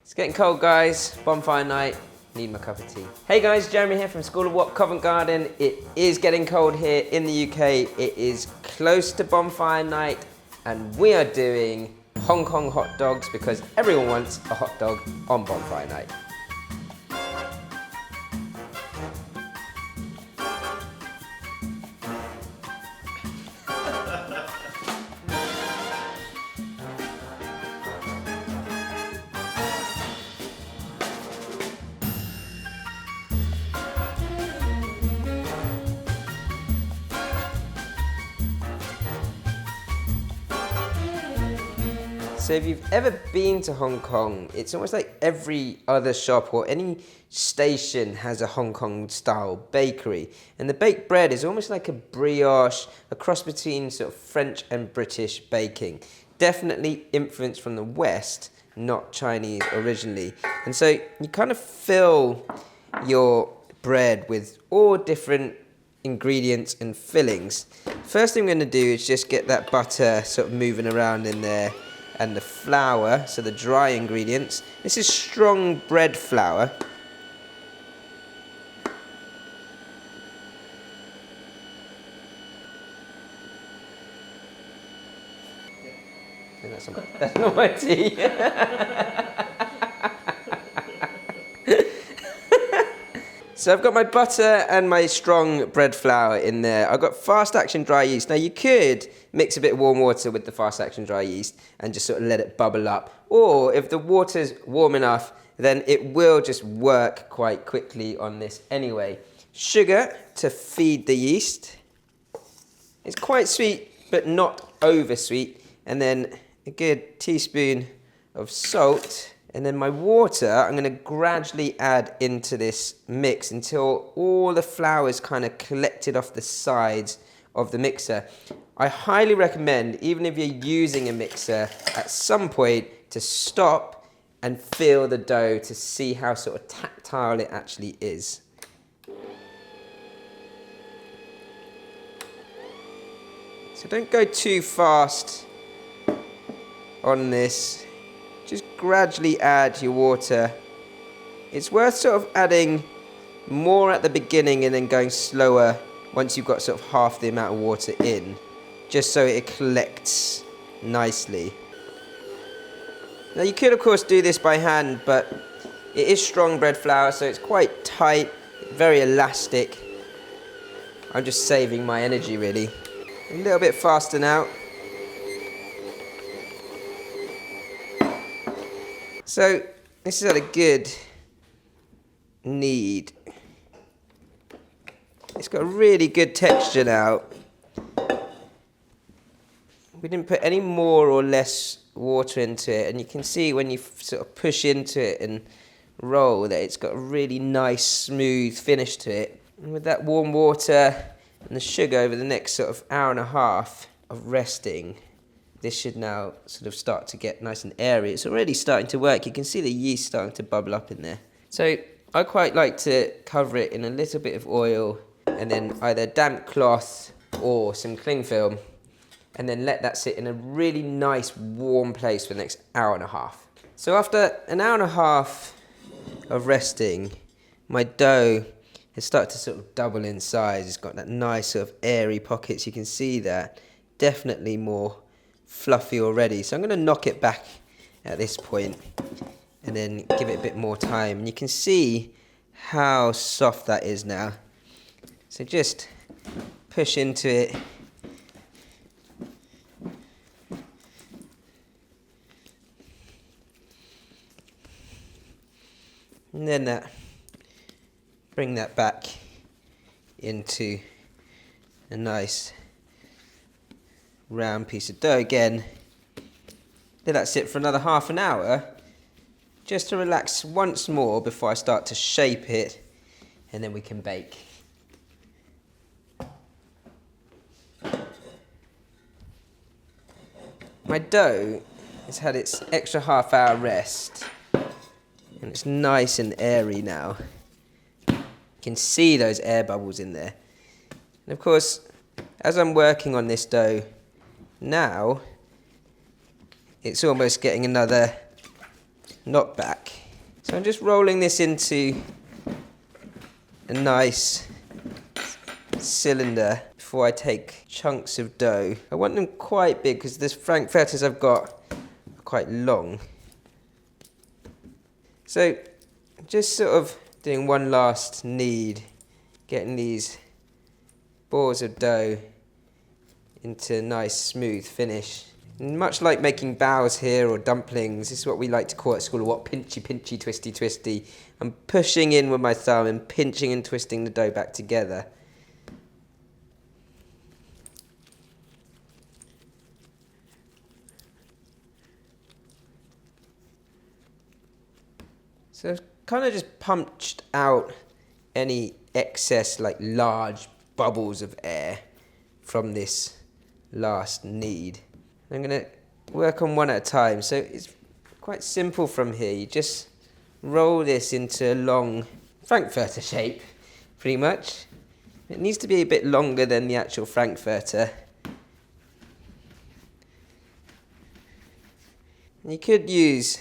It's getting cold, guys. Bonfire night. Need my cup of tea. Hey guys, Jeremy here from School of Wok, Covent Garden. It is getting cold here in the UK. It is close to bonfire night and we are doing Hong Kong hot dogs because everyone wants a hot dog on bonfire night. So if you've ever been to Hong Kong, it's almost like every other shop or any station has a Hong Kong style bakery. And the baked bread is almost like a brioche, a cross between sort of French and British baking. Definitely influenced from the West, not Chinese originally. And so you kind of fill your bread with all different ingredients and fillings. First thing I'm going to do is just get that butter sort of moving around in there. And the flour, so the dry ingredients. This is strong bread flour. That's not my tea. So I've got my butter and my strong bread flour in there. I've got fast action dry yeast. Now you could mix a bit of warm water with the fast action dry yeast and just sort of let it bubble up. Or if the water's warm enough, then it will just work quite quickly on this anyway. Sugar to feed the yeast. It's quite sweet, but not over sweet. And then a good teaspoon of salt. And then my water, I'm going to gradually add into this mix until all the flour is kind of collected off the sides of the mixer. I highly recommend, even if you're using a mixer, at some point to stop and feel the dough to see how sort of tactile it actually is. So don't go too fast on this. Just gradually add your water. It's worth sort of adding more at the beginning and then going slower once you've got sort of half the amount of water in, just so it collects nicely. Now you could of course do this by hand, but it is strong bread flour, so it's quite tight, very elastic. I'm just saving my energy really. A little bit faster now. So this is at a good knead. It's got a really good texture now. We didn't put any more or less water into it, and you can see when you sort of push into it and roll that it's got a really nice smooth finish to it. And with that warm water and the sugar over the next sort of hour and a half of resting, this should now sort of start to get nice and airy. It's already starting to work. You can see the yeast starting to bubble up in there. So I quite like to cover it in a little bit of oil and then either damp cloth or some cling film, and then let that sit in a really nice warm place for the next hour and a half. So after an hour and a half of resting, my dough has started to sort of double in size. It's got that nice sort of airy pockets. You can see that. Definitely more fluffy already. So I'm going to knock it back at this point and then give it a bit more time. And you can see how soft that is now. So just push into it. And then bring that back into a nice round piece of dough again. Let that sit for another half an hour just to relax once more before I start to shape it, and then we can bake. My dough has had its extra half hour rest and it's nice and airy now. You can see those air bubbles in there. And of course, as I'm working on this dough now, it's almost getting another knockback. So I'm just rolling this into a nice cylinder before I take chunks of dough. I want them quite big because the frankfurters I've got are quite long. So just sort of doing one last knead, getting these balls of dough into a nice smooth finish. And much like making baos here or dumplings, this is what we like to call at school, what pinchy, pinchy, twisty, twisty. I'm pushing in with my thumb and pinching and twisting the dough back together. So I've kind of just punched out any excess, like large bubbles of air from this last knead. I'm going to work on one at a time. So it's quite simple from here. You just roll this into a long frankfurter shape, pretty much. It needs to be a bit longer than the actual frankfurter. You could use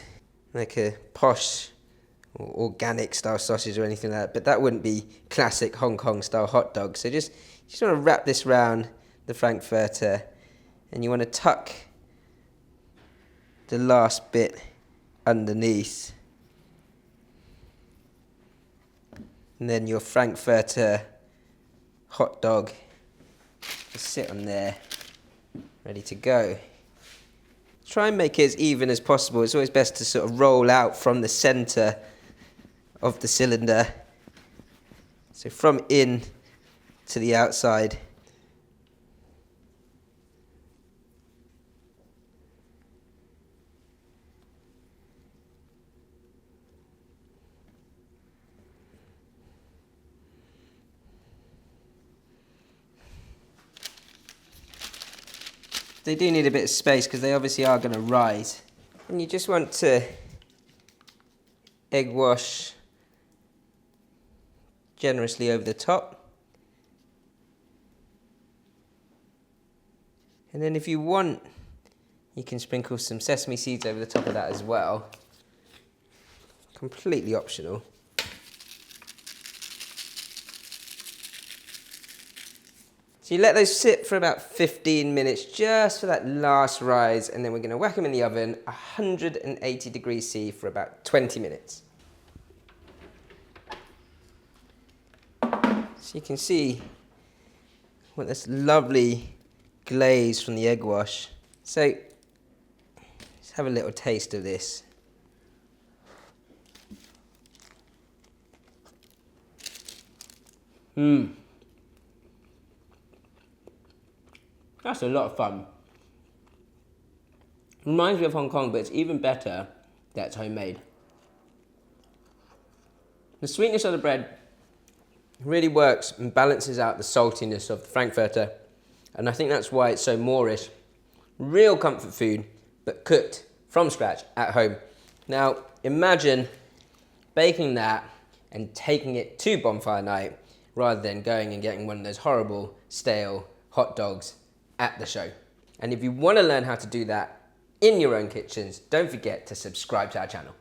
like a posh or organic style sausage or anything like that, but that wouldn't be classic Hong Kong style hot dog. So just want to wrap this round the frankfurter, and you want to tuck the last bit underneath, and then your frankfurter hot dog will sit on there ready to go. Try and make it as even as possible. It's always best to sort of roll out from the center of the cylinder, so from in to the outside. They do need a bit of space because they obviously are going to rise, and you just want to egg wash generously over the top. And then if you want, you can sprinkle some sesame seeds over the top of that as well. Completely optional. So you let those sit for about 15 minutes just for that last rise, and then we're going to whack them in the oven 180 degrees C for about 20 minutes. So you can see what this lovely glaze from the egg wash. So let's have a little taste of this. That's a lot of fun. Reminds me of Hong Kong, but it's even better that it's homemade. The sweetness of the bread really works and balances out the saltiness of the frankfurter, and I think that's why it's so Moorish. Real comfort food, but cooked from scratch at home. Now, imagine baking that and taking it to Bonfire night rather than going and getting one of those horrible, stale hot dogs at the show. And if you want to learn how to do that in your own kitchens, don't forget to subscribe to our channel.